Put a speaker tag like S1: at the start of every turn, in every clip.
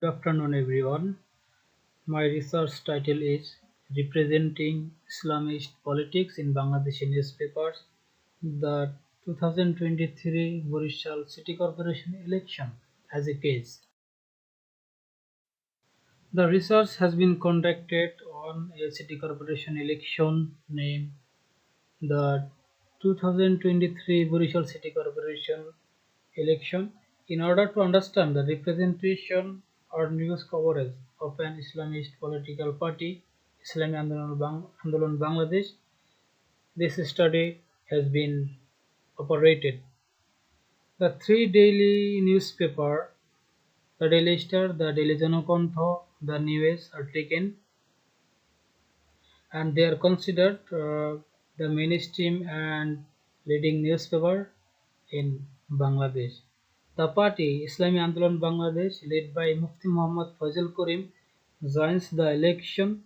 S1: Good afternoon, everyone. My research title is Representing Islamist Politics in Bangladeshi Newspapers, the 2023 Borishal City Corporation election as a case. The research has been conducted on a city corporation election named the 2023 Borishal City Corporation election in order to understand the representation or news coverage of an Islamist political party, Islami Andolan Bangladesh. This study has been operated. The three daily newspaper, the Daily Star, the Daily Janakantha, the News are taken and they are considered the mainstream and leading newspaper in Bangladesh. The party Islami Andolan Bangladesh, led by Mufti Muhammad Fazil Karim, joins the election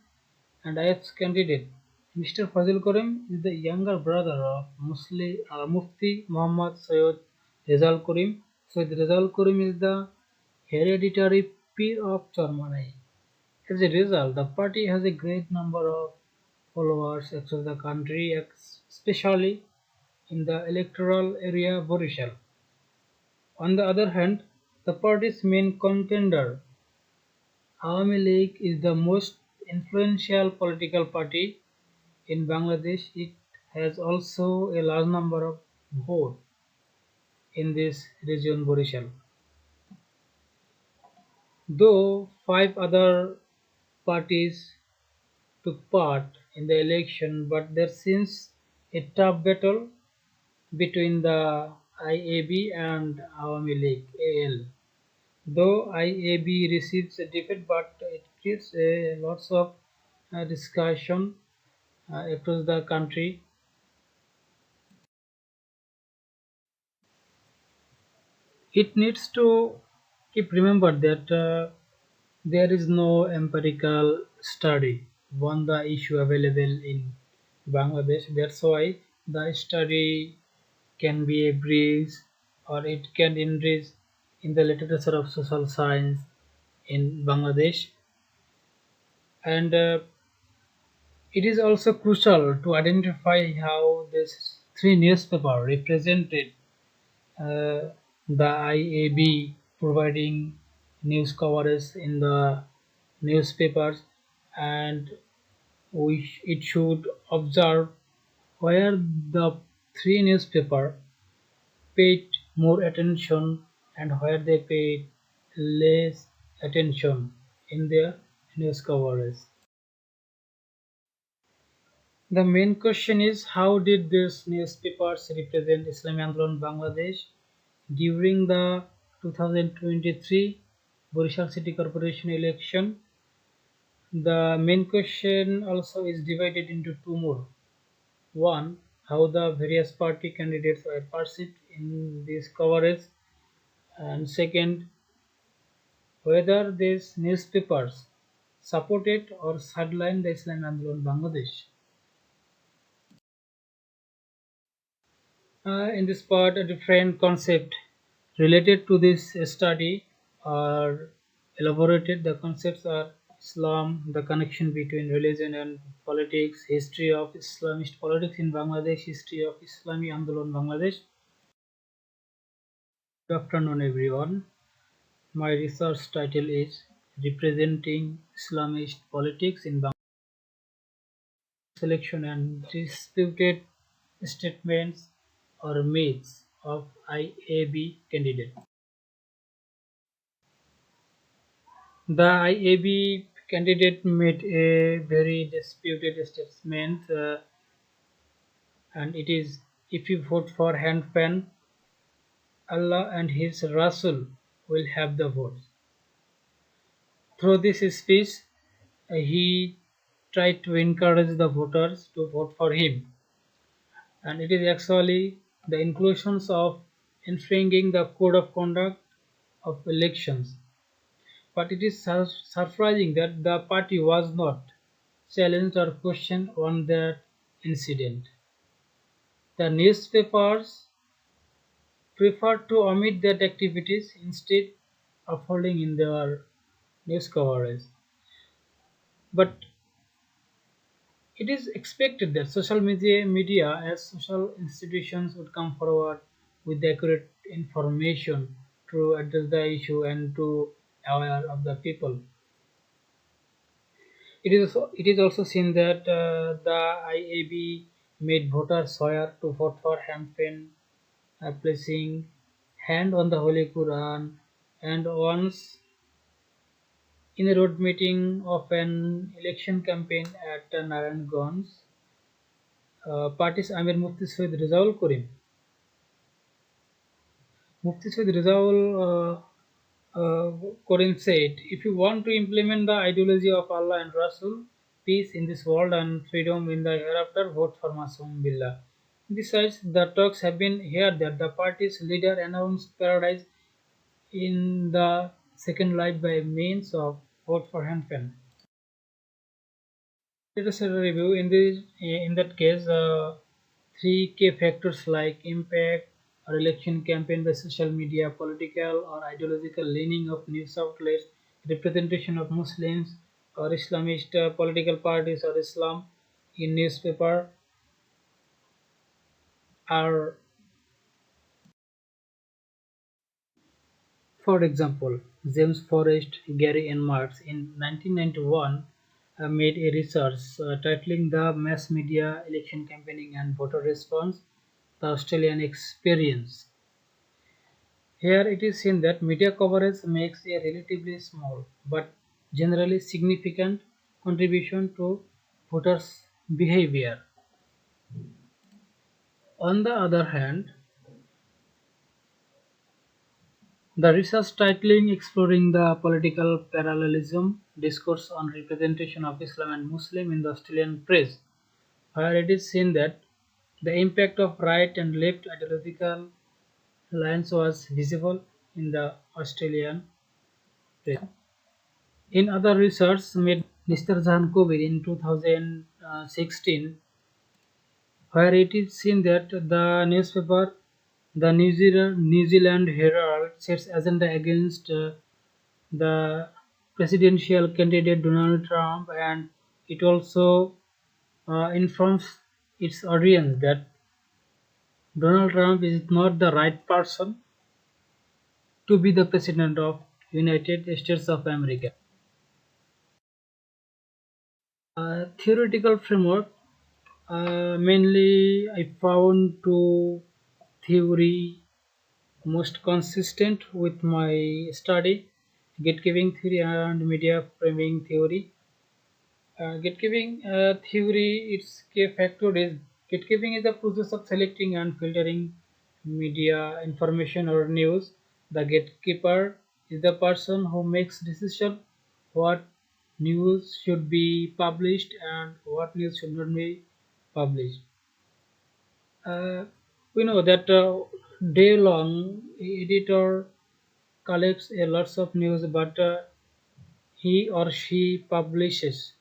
S1: and as candidate. Mr. Fazil Karim is the younger brother of Mufti Muhammad Sayyid Rizal Karim. Sayyid Rizal Karim is the hereditary peer of Germany. As a result, the party has a great number of followers across the country, especially in the electoral area Borishal. On the other hand, the party's main contender, Awami League, is the most influential political party in Bangladesh. It has also a large number of votes in this region, Borishal. Though five other parties took part in the election, but there seems a tough battle between the IAB and Awami League (AL). Though IAB receives a defeat, but it gives a lots of discussion across the country. It needs to keep remember that there is no empirical study on the issue available in Bangladesh. That's why the study can be a breeze or it can enrich in the literature of social science in Bangladesh. And it is also crucial to identify how these three newspapers represented uh, the IAB providing news coverage in the newspapers, and it should observe where the three newspapers paid more attention and where they paid less attention in their news coverage. The main question is how did these newspapers represent Islamic Andolan Bangladesh during the 2023 Borishal City Corporation election? The main question also is divided into two more. One, how the various party candidates were perceived in this coverage, and second, whether these newspapers supported or sidelined the Islamic Andolan Bangladesh. In this part, a different concept related to this study are elaborated. The concepts are Islam, the connection between religion and politics, history of Islamist politics in Bangladesh, history of Islami Andolan Bangladesh. Good afternoon, everyone. My research title is Representing Islamist Politics in Bangladesh Selection and Disputed Statements or Myths of IAB Candidate. The IAB candidate made a very disputed statement, and it is if you vote for hand pen, Allah and His Rasul will have the votes. Through this speech, he tried to encourage the voters to vote for him, and it is actually the inclusions of infringing the code of conduct of elections. But it is surprising that the party was not challenged or questioned on that incident. The newspapers preferred to omit that activities instead of holding in their news coverage. But it is expected that social media as social institutions would come forward with accurate information to address the issue and to aware of the people. It is also seen that the IAB made voters swear to vote for campaign, placing hand on the Holy Quran, and once in a road meeting of an election campaign at Narayanganj, party's Amir Mufti Sayyid Rizal Karim. Mufti Sayyid Rizal Karim said, if you want to implement the ideology of Allah and Rasul, peace in this world and freedom in the hereafter, vote for Masum Billah. Besides, the talks have been here that the party's leader announced paradise in the second life by means of vote for handpan. Let us review in that case three key factors like impact or election campaign by social media, political or ideological leaning of news outlets, representation of Muslims or Islamist political parties or Islam in newspaper are, for example, James Forrest, Gary and Marx in 1991 made a research titling The Mass Media Election Campaigning and Voter Response, the Australian Experience. Here it is seen that media coverage makes a relatively small but generally significant contribution to voters' behavior. On the other hand, the research titling Exploring the Political Parallelism Discourse on Representation of Islam and Muslim in the Australian Press, where it is seen that the impact of right and left ideological lines was visible in the Australian press. In other research made Mr. Jahan Kobir in 2016, where it is seen that the newspaper, the New Zealand Herald, sets agenda against the presidential candidate Donald Trump, and it also informs its audience that Donald Trump is not the right person to be the president of United States of America. Theoretical framework, mainly I found two theory most consistent with my study: gatekeeping theory and media framing theory. Gatekeeping theory, its key factor is gatekeeping is the process of selecting and filtering media information or news. The gatekeeper is the person who makes decision what news should be published and what news should not be published. Uh, we know that day long editor collects a lots of news, but he or she publishes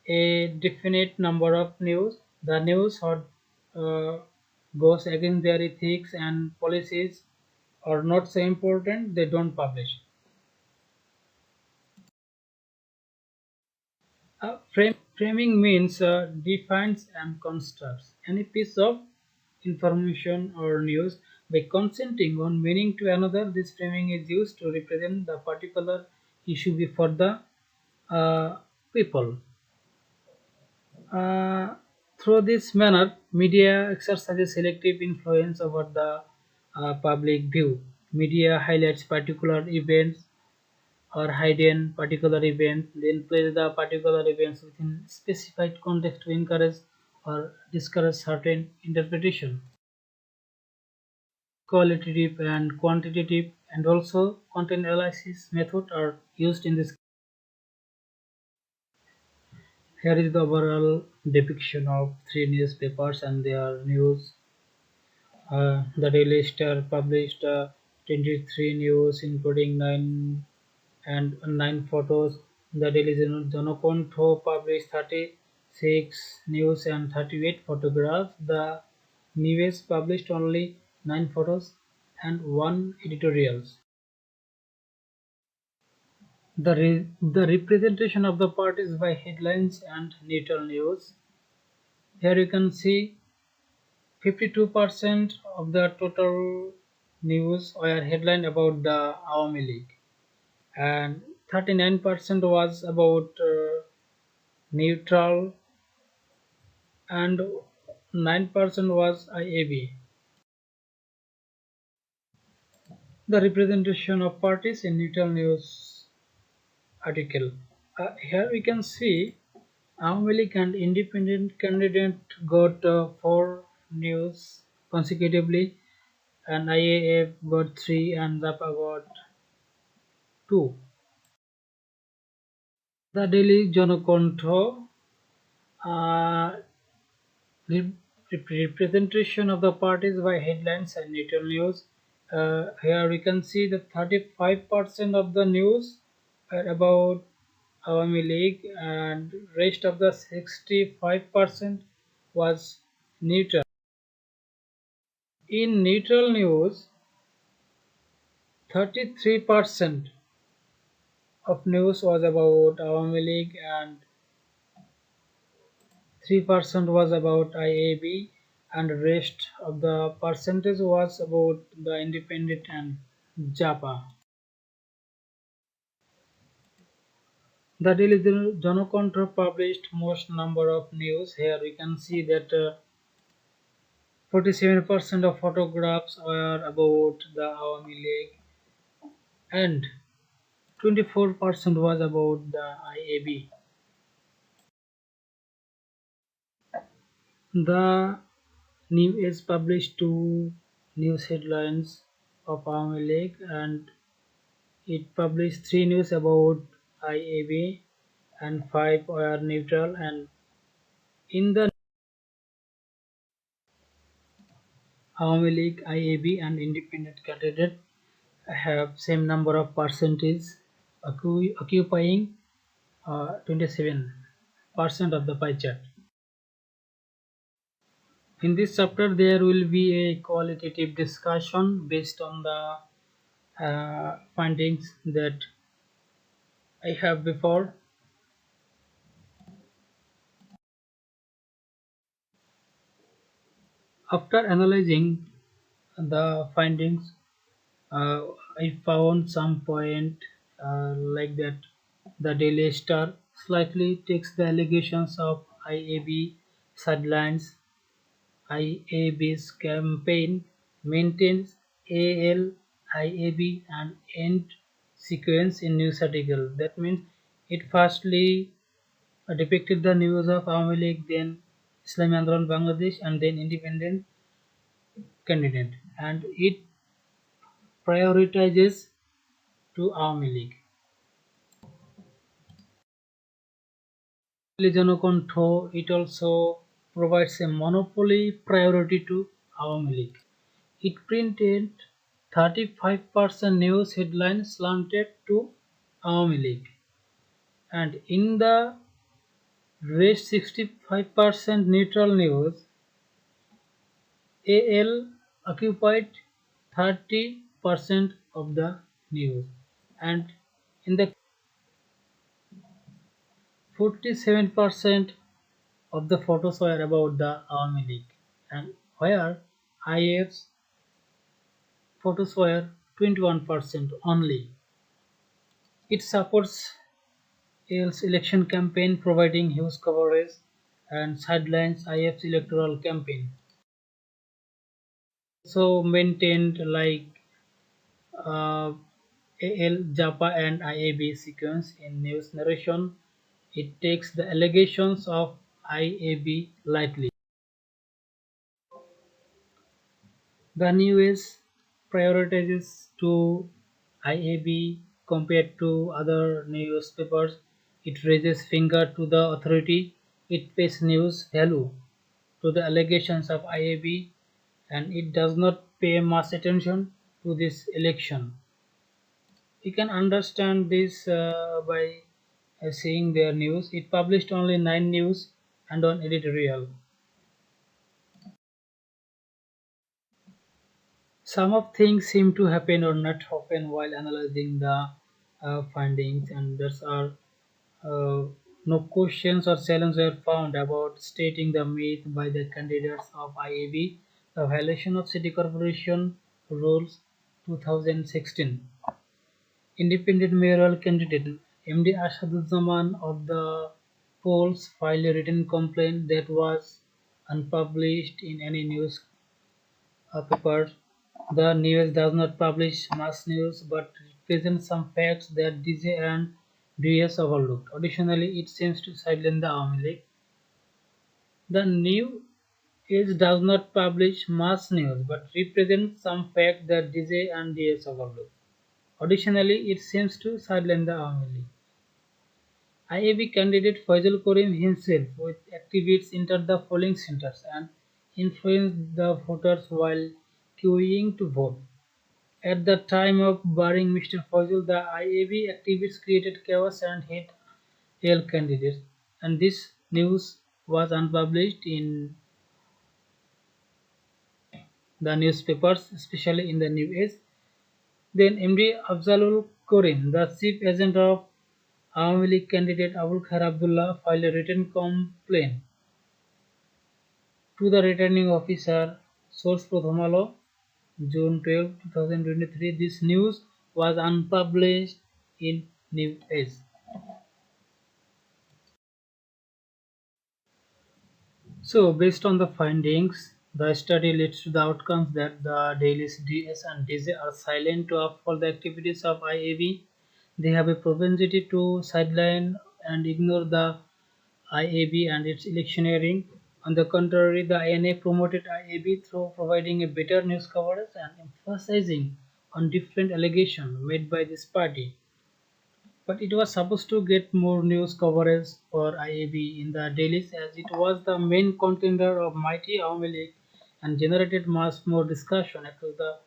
S1: a definite number of news. The news or uh, goes against their ethics and policies are not so important, they don't publish. Framing means defines and constructs any piece of information or news by consenting one meaning to another. This framing is used to represent the particular issue before the uh, people. Uh, Through this manner, media exercises selective influence over the public view. Media highlights particular events or hidden particular events, then place the particular events within specified context to encourage or discourage certain interpretation. Qualitative and quantitative and also content analysis method are used in this. Here is the overall depiction of three newspapers and their news. The Daily Star published 23 news, including nine photos. The Daily Janokontho published 36 news and 38 photographs. The News published only 9 photos and 1 editorials. The representation of the parties by headlines and neutral news. Here you can see 52% of the total news were headline about the Awami League, and 39% was about neutral, and 9% was IAB. The representation of parties in neutral news article. Here we can see Awami League and independent candidate got 4 news consecutively, and IAF got 3 and Dhaka got 2. The Daily Janakontho uh, representation of the parties by headlines and neutral news. Here we can see that 35% of the news are about Awami League, and rest of the 65% was neutral. In neutral news, 33% of news was about Awami League, and 3% was about IAB, and rest of the percentage was about the independent and Japa. The Daily Janakontra published most number of news. Here we can see that 47% of photographs were about the Awami League, and 24% was about the IAB. The News published 2 news headlines of Awami League, and it published 3 news about IAB, and 5 were neutral. And in the Awami League, IAB, and independent candidate have same number of percentage, occupying 27% of the pie chart. In this chapter, there will be a qualitative discussion based on the findings that I have before. After analyzing the findings, I found some point like that the Daily Star slightly takes the allegations of IAB sidelines. IAB's campaign maintains AL, IAB, and end sequence in news article. That means it firstly depicted the news of Awami League, then Islami Andolan Bangladesh, and then independent candidate, and it prioritizes to Awami League. Janakontho, it also provides a monopoly priority to Awami League. It printed 35% news headlines slanted to Awami League, and in the rest 65% neutral news, AL occupied 30% of the news, and in the 47% of the photos were about the Awami League, and where IF's photos were 21% only. It supports AL's election campaign, providing huge coverage, and sidelines IF's electoral campaign. So maintained like AL, Japa, and IAB sequence in news narration. It takes the allegations of IAB lightly. The news prioritizes to IAB compared to other newspapers. It raises finger to the authority. It pays news value to the allegations of IAB, and it does not pay much attention to this election. You can understand this by seeing their news. It published only 9 news and one editorial. Some of things seem to happen or not happen while analyzing the findings, and there are uh, no questions or challenges were found about stating the myth by the candidates of IAB, the violation of City Corporation Rules 2016. Independent mayoral candidate MD Asaduzzahman of the polls filed a written complaint that was unpublished in any news paper. The news does not publish mass news but presents some facts that DJ and DS overlooked. Additionally, it seems to silence the Awami League. The new age does not publish mass news but represents some facts that DJ and DS overlooked. Additionally, it seems to silence the Awami League. IAB candidate Faisal Karim himself with activists entered the polling centers and influenced the voters while queuing to vote. At the time of barring Mr. Fazil, the IAB activists created chaos and hate AL candidates, and this news was unpublished in the newspapers, especially in the New Age. Then MD Afzalul Korin, the chief agent of Awami League candidate Abul Khair Abdullah, filed a written complaint to the returning officer, source Prothom Alo, June 12, 2023. This news was unpublished in New Age. So, based on the findings, the study leads to the outcomes that the Delhi's DS and DJ are silent to uphold the activities of IAB. They have a propensity to sideline and ignore the IAB and its electioneering. On the contrary, the INA promoted IAB through providing a better news coverage and emphasizing on different allegations made by this party. But it was supposed to get more news coverage for IAB in the dailies as it was the main contender of mighty Awami League and generated much more discussion across the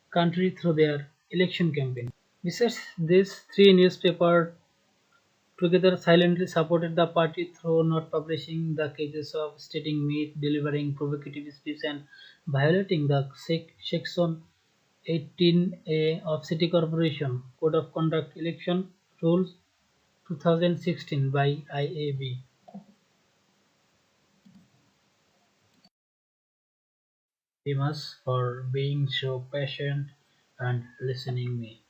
S1: country through their election campaign. Besides, these three newspapers together silently supported the party through not publishing the cases of stating myth, delivering provocative speech, and violating the Section 18A of City Corporation Code of Conduct Election Rules 2016 by IAB. Very much for being so patient and listening me.